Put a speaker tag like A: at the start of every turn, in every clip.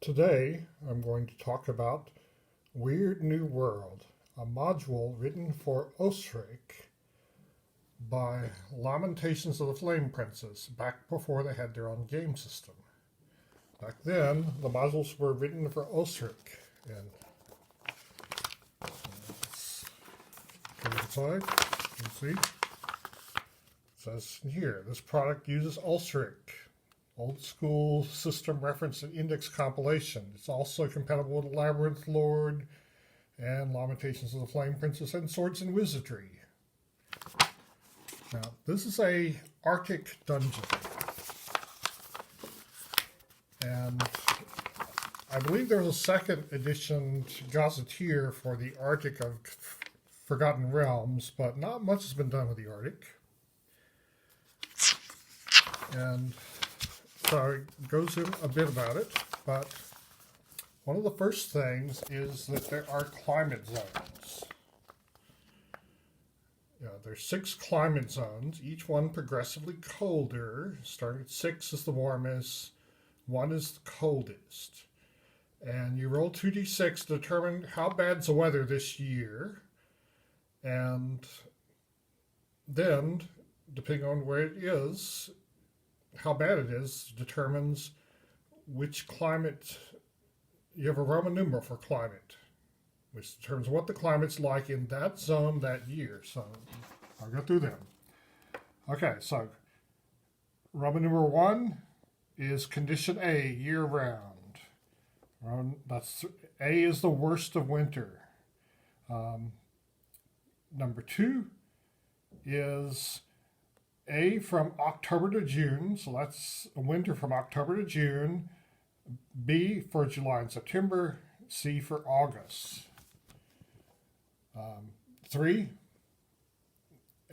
A: Today, I'm going to talk about Weird New World, a module written for OSRIC by Lamentations of the Flame Princess, back before they had their own game system. Back then, the modules were written for OSRIC. And let's go inside and see. It says here, this product uses OSRIC. Old school system reference and index compilation. It's also compatible with Labyrinth Lord and Lamentations of the Flame Princess and Swords and Wizardry. Now, this is a Arctic dungeon. And I believe there's a second edition Gazetteer for the Arctic of Forgotten Realms, but not much has been done with the Arctic. And so it goes in a bit about it, but one of the first things is that there are climate zones. There's 6 climate zones, each one progressively colder. Starting at 6 is the warmest, 1 is the coldest. And you roll 2d6 to determine how bad's the weather this year. And then, depending on where it is, how bad it is determines which climate. You have a Roman numeral for climate, which determines what the climate's like in that zone that year. So I'll go through them. Okay, so Roman numeral 1 is condition A, year round. That's A is the worst of winter. Number 2 is A from October to June, so that's winter from October to June. B for July and September. C for August. 3,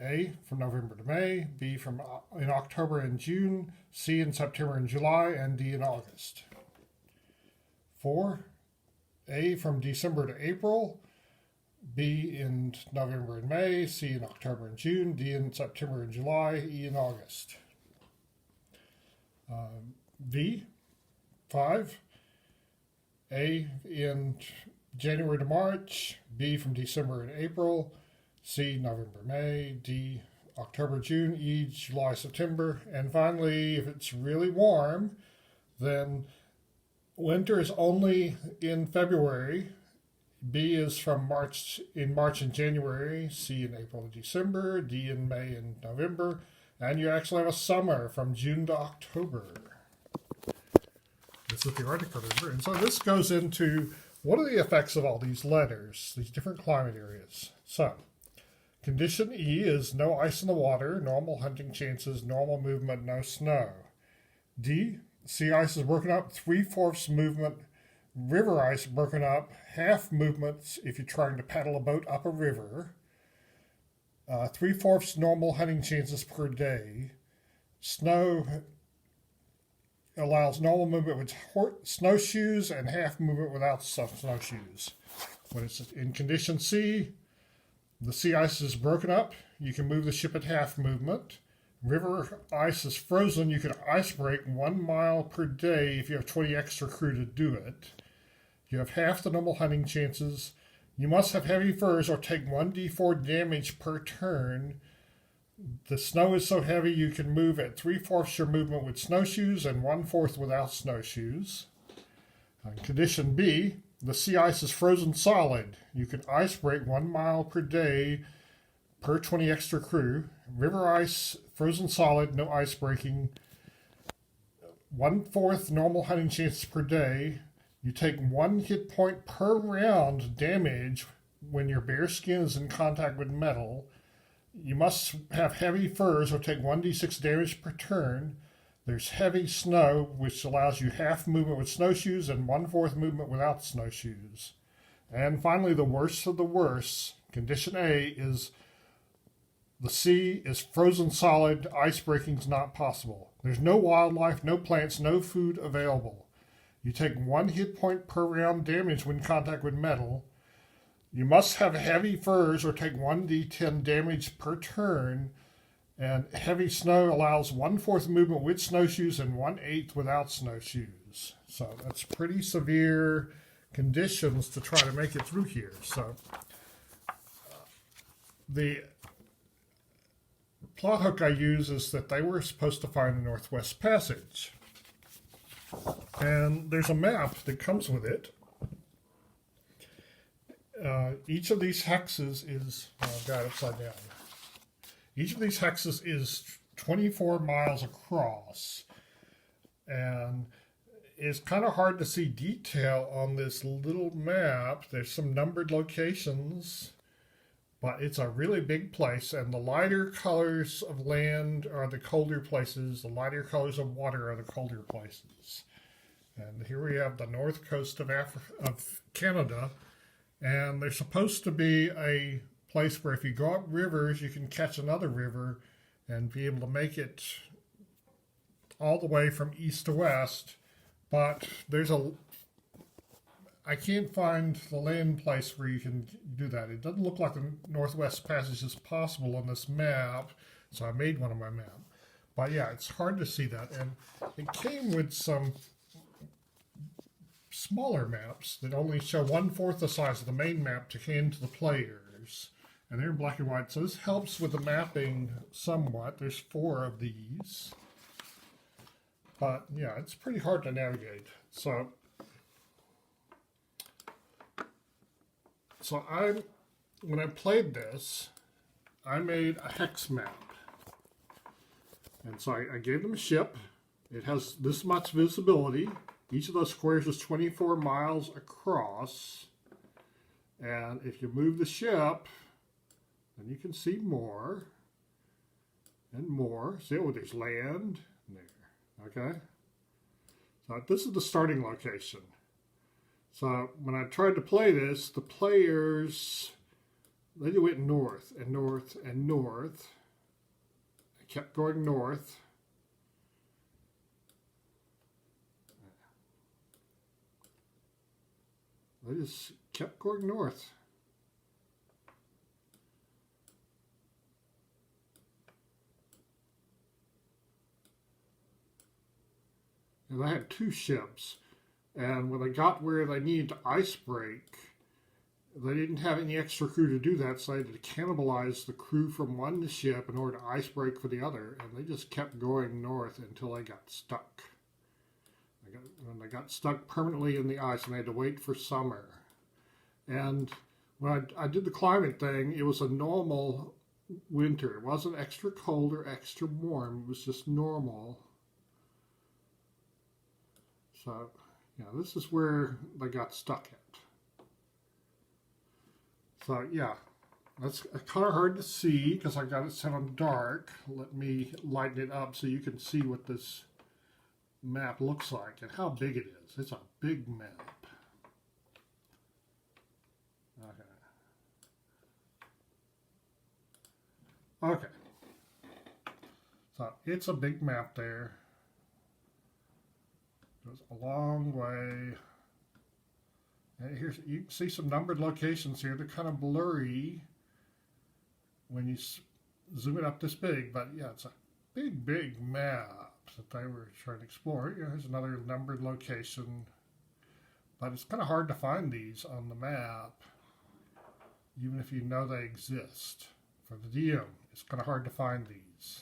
A: A from November to May. B from in October and June. C in September and July, and D in August. 4, A from December to April. B in November and May, C in October and June, D in September and July, E in August. V, 5, A in January to March, B from December and April, C November, May, D October, June, E July, September, and finally, if it's really warm, then winter is only in February. B is from March and January, C in April and December, D in May and November, and you actually have a summer from June to October. This is the Arctic, remember? And so this goes into what are the effects of all these letters, these different climate areas. So, condition E is no ice in the water, normal hunting chances, normal movement, no snow. D, sea ice is broken up, 3/4 movement. River ice broken up, half movements if you're trying to paddle a boat up a river. 3/4 normal hunting chances per day. Snow allows normal movement with snowshoes and half movement without snowshoes. When it's in condition C, the sea ice is broken up. You can move the ship at half movement. River ice is frozen. You can ice break 1 mile per day if you have 20 extra crew to do it. You have half the normal hunting chances. You must have heavy furs or take 1d4 damage per turn. The snow is so heavy you can move at 3/4 your movement with snowshoes and 1/4 without snowshoes. On condition B, the sea ice is frozen solid. You can ice break 1 mile per day per 20 extra crew. River ice, frozen solid, no ice breaking. 1/4 normal hunting chances per day. You take 1 hit point per round damage when your bare skin is in contact with metal. You must have heavy furs or take 1d6 damage per turn. There's heavy snow, which allows you half movement with snowshoes and 1/4 movement without snowshoes. And finally, the worst of the worst, condition A, is the sea is frozen solid, ice breaking is not possible. There's no wildlife, no plants, no food available. You take 1 hit point per round damage when in contact with metal. You must have heavy furs or take 1d10 damage per turn. And heavy snow allows 1/4 movement with snowshoes and 1/8 without snowshoes. snowshoes. So that's pretty severe conditions to try to make it through here. So the plot hook I use is that they were supposed to find the Northwest Passage. And there's a map that comes with it. Each of these hexes is, got it upside down. Each of these hexes is 24 miles across. And it's kind of hard to see detail on this little map. There's some numbered locations, but it's a really big place. And the lighter colors of land are the colder places. The lighter colors of water are the colder places. And here we have the north coast of Canada. And there's supposed to be a place where if you go up rivers, you can catch another river and be able to make it all the way from east to west. But I can't find the land place where you can do that. It doesn't look like the Northwest Passage is possible on this map, so I made one on my map. But yeah, it's hard to see that. And it came with some smaller maps that only show 1/4 the size of the main map to hand to the players. And they're in black and white, so this helps with the mapping somewhat. There's 4 of these. But yeah, it's pretty hard to navigate. So when I played this, I made a hex map. And so I gave them a ship. It has this much visibility. Each of those squares is 24 miles across. And if you move the ship, then you can see more and more. See, oh, there's land there. Okay? So this is the starting location. So when I tried to play this, the players, they went north and north and north. I kept going north. They just kept going north. And I had 2 ships. And when they got where they needed to ice break, they didn't have any extra crew to do that, so they had to cannibalize the crew from one ship in order to ice break for the other. And they just kept going north until they got stuck. They got stuck permanently in the ice, and they had to wait for summer. And when I did the climate thing, it was a normal winter. It wasn't extra cold or extra warm. It was just normal. So, yeah, this is where they got stuck at. So, yeah, that's kind of hard to see because I got it set on dark. Let me lighten it up so you can see what this map looks like and how big it is. It's a big map. Okay. So it's a big map there. Goes a long way. And here's, you can see some numbered locations here. They're kind of blurry when you zoom it up this big, but yeah, it's a big, big map that they were trying to explore. Here's another numbered location, but it's kind of hard to find these on the map, even if you know they exist. For the DM, it's kind of hard to find these.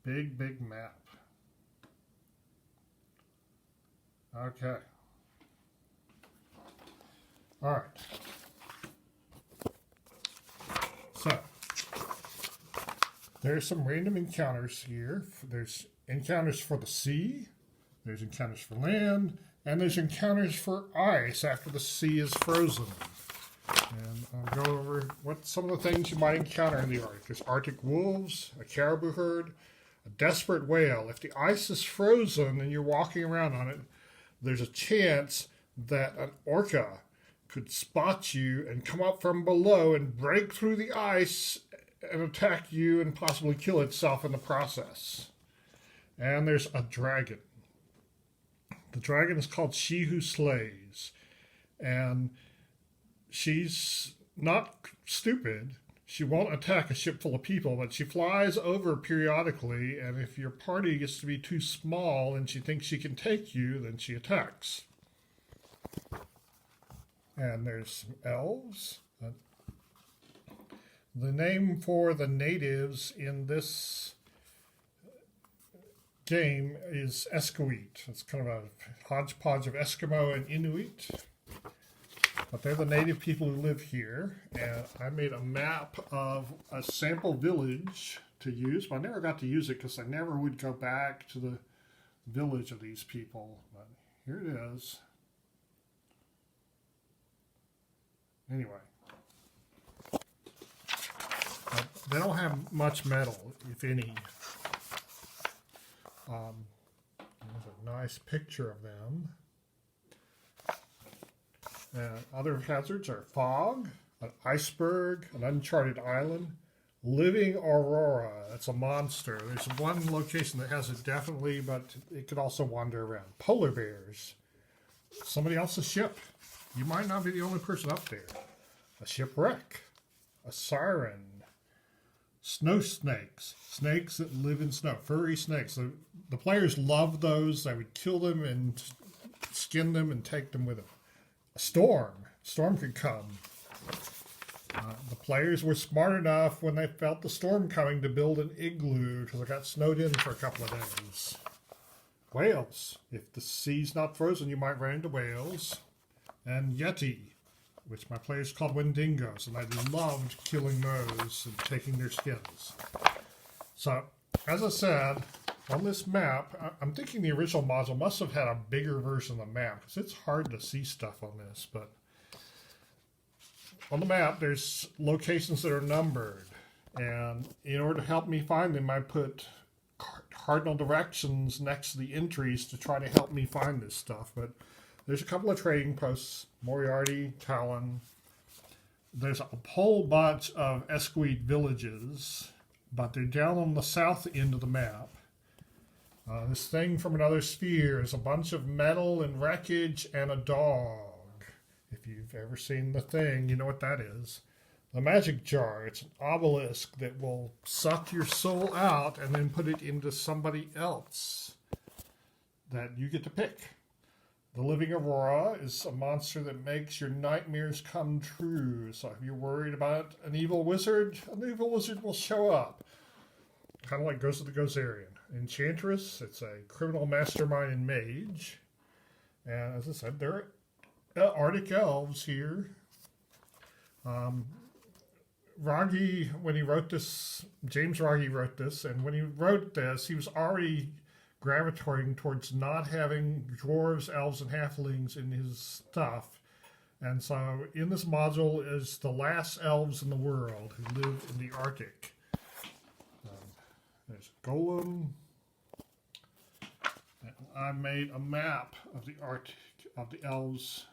A: Big, big map. Okay. All right. So, there's some random encounters here. There's encounters for the sea, there's encounters for land, and there's encounters for ice after the sea is frozen. And I'll go over what some of the things you might encounter in the Arctic. There's Arctic wolves, a caribou herd, a desperate whale. If the ice is frozen and you're walking around on it, there's a chance that an orca could spot you and come up from below and break through the ice and attack you and possibly kill itself in the process. And there's a dragon. The dragon is called She Who Slays. And she's not stupid. She won't attack a ship full of people, but she flies over periodically, and if your party gets to be too small and she thinks she can take you, then she attacks. And there's some elves. The name for the natives in this game is Esquimalt. It's kind of a hodgepodge of Eskimo and Inuit. But they're the native people who live here, and I made a map of a sample village to use, but I never got to use it because I never would go back to the village of these people. But here it is. Anyway. They don't have much metal, if any. There's a nice picture of them. Other hazards are fog, an iceberg, an uncharted island, living aurora. That's a monster. There's one location that has it definitely, but it could also wander around. Polar bears. Somebody else's ship. You might not be the only person up there. A shipwreck. A siren. Snow snakes. Snakes that live in snow. Furry snakes. The players love those. They would kill them and skin them and take them with them. A storm. Storm could come. The players were smart enough when they felt the storm coming to build an igloo because it got snowed in for a couple of days. Whales. If the sea's not frozen, you might run into whales. And yeti, which my players called Wendigos, and I loved killing those and taking their skins. So, as I said, on this map, I'm thinking the original module must have had a bigger version of the map, because it's hard to see stuff on this, but on the map, there's locations that are numbered, and in order to help me find them, I put cardinal directions next to the entries to try to help me find this stuff, but there's a couple of trading posts, Moriarty, Talon. There's a whole bunch of Esquimalt villages, but they're down on the south end of the map. This thing from another sphere is a bunch of metal and wreckage and a dog. If you've ever seen The Thing, you know what that is. The magic jar. It's an obelisk that will suck your soul out and then put it into somebody else that you get to pick. The living aurora is a monster that makes your nightmares come true. So if you're worried about an evil wizard will show up. Kind of like Ghost of the Gozerian. Enchantress, it's a criminal mastermind and mage. And as I said, there are Arctic elves here. Raggi, when he wrote this, James Raggi wrote this, and when he wrote this, he was already gravitating towards not having dwarves, elves, and halflings in his stuff. And so in this module is the last elves in the world who live in the Arctic. There's Golem. And I made a map of the Arctic, of the elves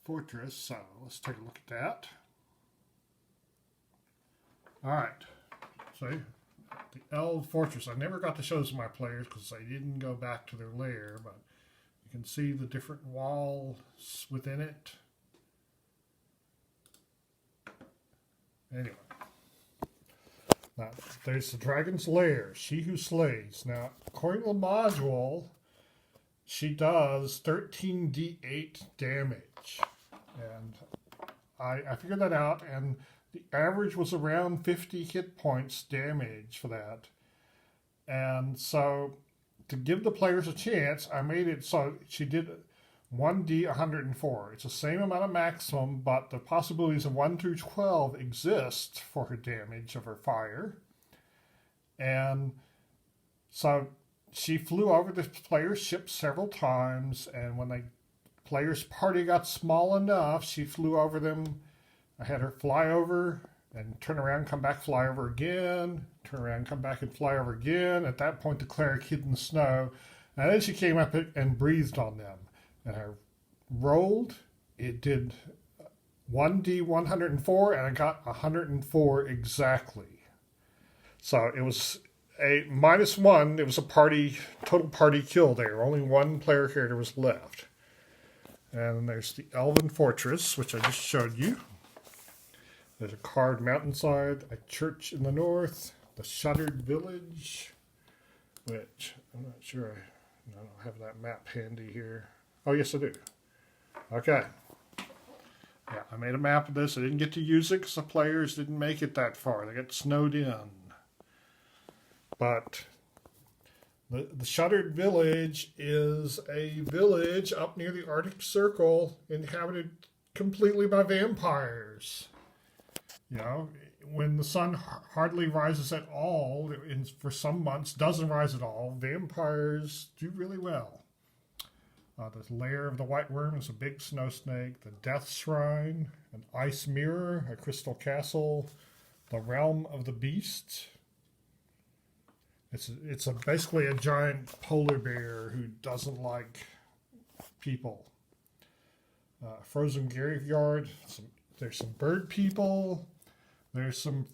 A: fortress. So let's take a look at that. All right. See? The Elf Fortress. I never got to show this to my players because I didn't go back to their lair, but you can see the different walls within it. Anyway. Now, there's the dragon's lair, she who slays. Now, according to the module, she does 13d8 damage. And I figured that out, and the average was around 50 hit points damage for that. And so, to give the players a chance, I made it so she did 1d 104. It's the same amount of maximum, but the possibilities of 1 through 12 exist for her damage of her fire. And so she flew over the player's ship several times, and when the player's party got small enough, she flew over them. I had her fly over and turn around, come back, fly over again, turn around, come back and fly over again. At that point, the cleric hid in the snow, and then she came up and breathed on them. And I rolled, it did 1d 104, and I got 104 exactly. So it was a -1, it was a total party kill there. Only one player character was left. And there's the Elven Fortress, which I just showed you. There's a carved mountainside, a church in the north, the Shuttered Village, which I'm not sure I don't have that map handy here. Oh, yes, I do. Okay. Yeah, I made a map of this. I didn't get to use it because the players didn't make it that far. They got snowed in. But the Shuttered Village is a village up near the Arctic Circle inhabited completely by vampires. You know, when the sun hardly rises at all, for some months doesn't rise at all, vampires do really well. The Lair of the White Worm is a big snow snake, the Death Shrine, an ice mirror, a crystal castle, the Realm of the Beast. It's basically a giant polar bear who doesn't like people. Frozen Graveyard, there's some bird people. There's some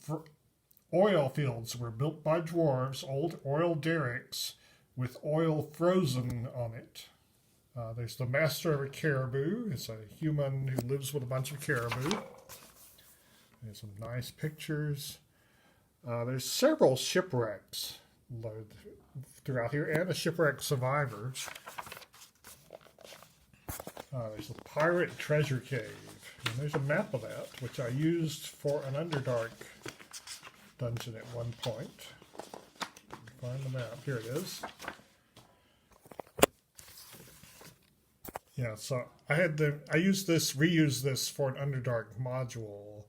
A: oil fields were built by dwarves, old oil derricks with oil frozen on it. There's the Master of a Caribou. It's a human who lives with a bunch of caribou. There's some nice pictures. There's several shipwrecks throughout here and a shipwreck survivor. There's the Pirate Treasure Cave. And there's a map of that, which I used for an Underdark dungeon at one point. Find the map. Here it is. Yeah, so I used this, reused this for an Underdark module.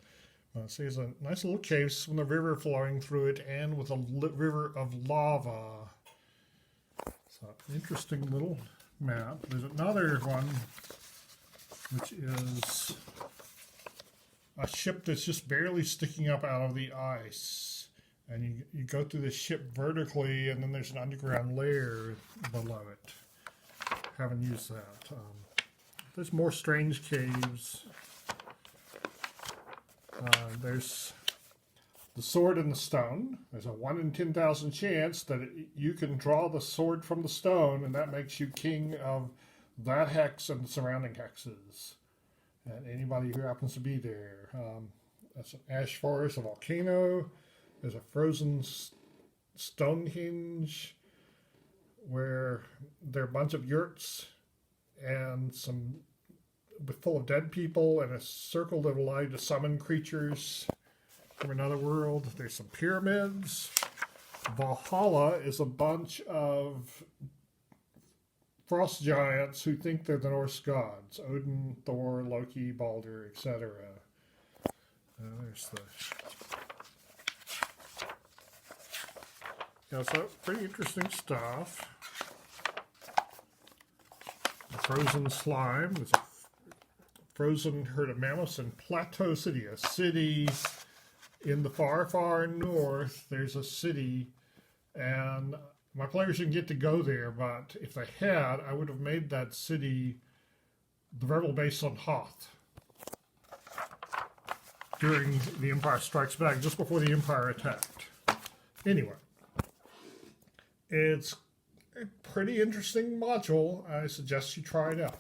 A: See, there's a nice little cave with a river flowing through it and with a river of lava. So, interesting little map. There's another one, which is a ship that's just barely sticking up out of the ice. And you go through the ship vertically, and then there's an underground layer below it. Haven't used that. There's more strange caves. There's the Sword and the Stone. There's a 1 in 10,000 chance that you can draw the sword from the stone, and that makes you king of that hex and the surrounding hexes. And anybody who happens to be there. That's an ash forest, a volcano. There's a frozen Stonehenge where there are a bunch of yurts and some full of dead people and a circle that allow you to summon creatures from another world. There's some pyramids. Valhalla is a bunch of frost giants who think they're the Norse gods. Odin, Thor, Loki, Balder, etc. There's the... Yeah, so pretty interesting stuff. The frozen slime. There's a frozen herd of mammoths in Plateau City, a city in the far, far north. There's a city, and my players didn't get to go there, but if they had, I would have made that city the rebel base on Hoth during the Empire Strikes Back, just before the Empire attacked. Anyway, it's a pretty interesting module. I suggest you try it out.